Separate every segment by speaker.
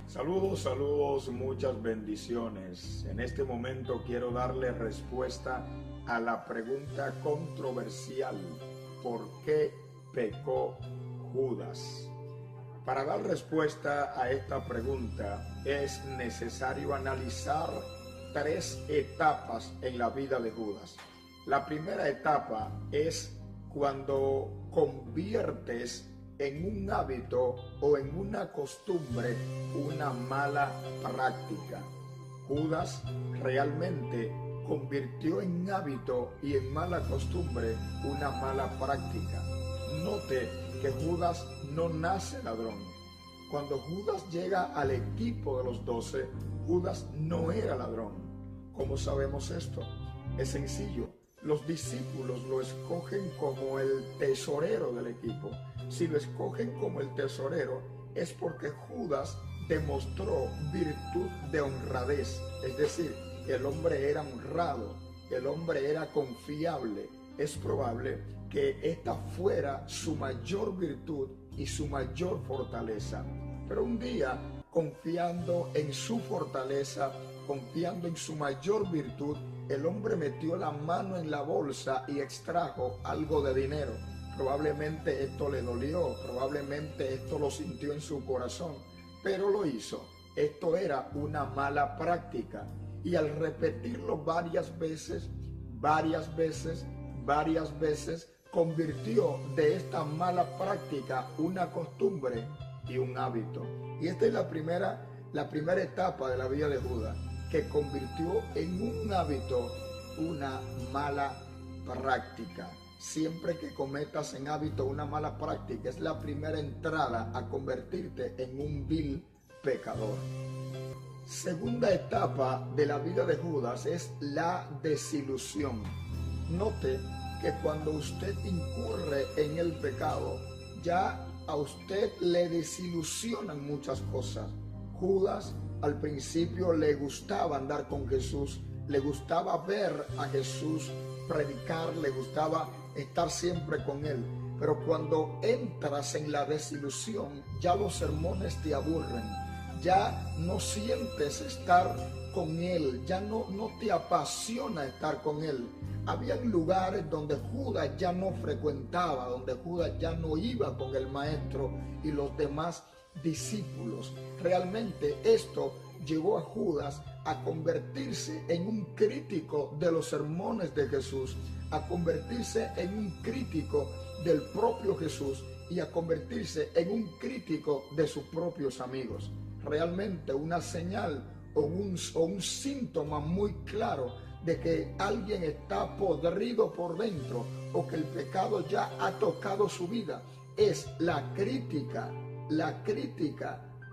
Speaker 1: Saludos, saludos, muchas bendiciones. En este momento quiero darle respuesta a la pregunta controversial: ¿por qué pecó Judas? Para dar respuesta a esta pregunta es necesario analizar tres etapas en la vida de Judas. La primera etapa es cuando conviertes en un hábito o en una costumbre una mala práctica. Judas realmente convirtió en hábito y en mala costumbre una mala práctica. Note que Judas no nace ladrón. Cuando Judas llega al equipo de los 12, Judas no era ladrón. ¿Cómo sabemos esto? Es sencillo. Los discípulos lo escogen como el tesorero del equipo. Si lo escogen como el tesorero es porque Judas demostró virtud de honradez. Es decir, el hombre era honrado, el hombre era confiable. Es probable que esta fuera su mayor virtud y su mayor fortaleza. Pero un día, confiando en su fortaleza, confiando en su mayor virtud, el hombre metió la mano en la bolsa y extrajo algo de dinero. Probablemente esto le dolió, probablemente esto lo sintió en su corazón, pero lo hizo. Esto era una mala práctica. Y al repetirlo varias veces, convirtió de esta mala práctica una costumbre y un hábito. Y esta es la primera etapa de la vida de Judas, que convirtió en un hábito una mala práctica. Siempre que cometas en hábito una mala práctica, es la primera entrada a convertirte en un vil pecador. Segunda etapa de la vida de Judas es la desilusión. Note que cuando usted incurre en el pecado, ya a usted le desilusionan muchas cosas. Judas al principio le gustaba andar con Jesús, le gustaba ver a Jesús predicar, le gustaba estar siempre con él. Pero cuando entras en la desilusión, ya los sermones te aburren, ya no sientes estar con él, ya no te apasiona estar con él. Había lugares donde Judas ya no frecuentaba, donde Judas ya no iba con el maestro y los demás discípulos. Realmente esto llevó a Judas a convertirse en un crítico de los sermones de Jesús, a convertirse en un crítico del propio Jesús y a convertirse en un crítico de sus propios amigos. Realmente una señal o un síntoma muy claro de que alguien está podrido por dentro o que el pecado ya ha tocado su vida es la crítica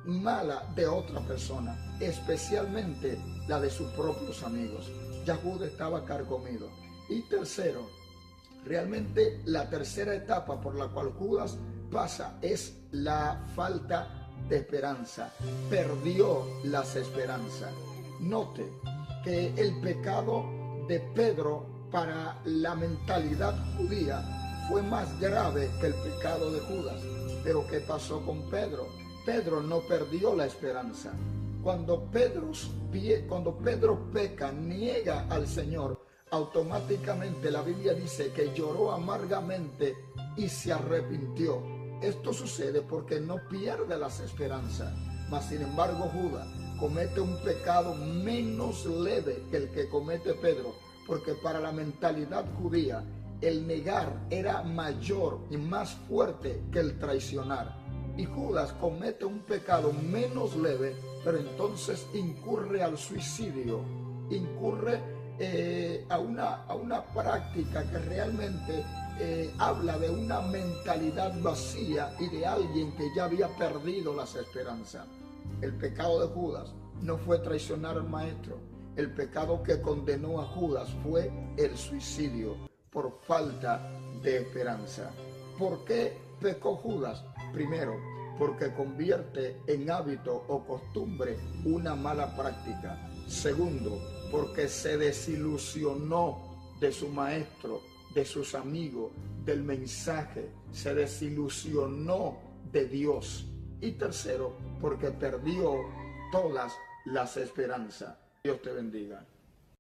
Speaker 1: mala de otra persona, especialmente la de sus propios amigos. Ya Judas estaba carcomido. Y tercero, realmente la tercera etapa por la cual Judas pasa es la falta de esperanza. Perdió las esperanzas. Note que el pecado de Pedro para la mentalidad judía fue más grave que el pecado de Judas. Pero ¿qué pasó con Pedro? Pedro no perdió la esperanza. Cuando Pedro peca, niega al Señor, automáticamente la Biblia dice que lloró amargamente y se arrepintió. Esto sucede porque no pierde las esperanzas. Mas sin embargo Judas comete un pecado menos leve que el que comete Pedro, porque para la mentalidad judía el negar era mayor y más fuerte que el traicionar. Y Judas comete un pecado menos leve, pero entonces incurre al suicidio, incurre a una práctica que realmente habla de una mentalidad vacía y de alguien que ya había perdido las esperanzas. El pecado de Judas no fue traicionar al maestro. El pecado que condenó a Judas fue el suicidio por falta de esperanza. ¿Por qué pecó Judas? Primero, porque convierte en hábito o costumbre una mala práctica. Segundo, porque se desilusionó de su maestro, de sus amigos, del mensaje. Se desilusionó de Dios. Y tercero, porque perdió todas las esperanzas. Dios te bendiga.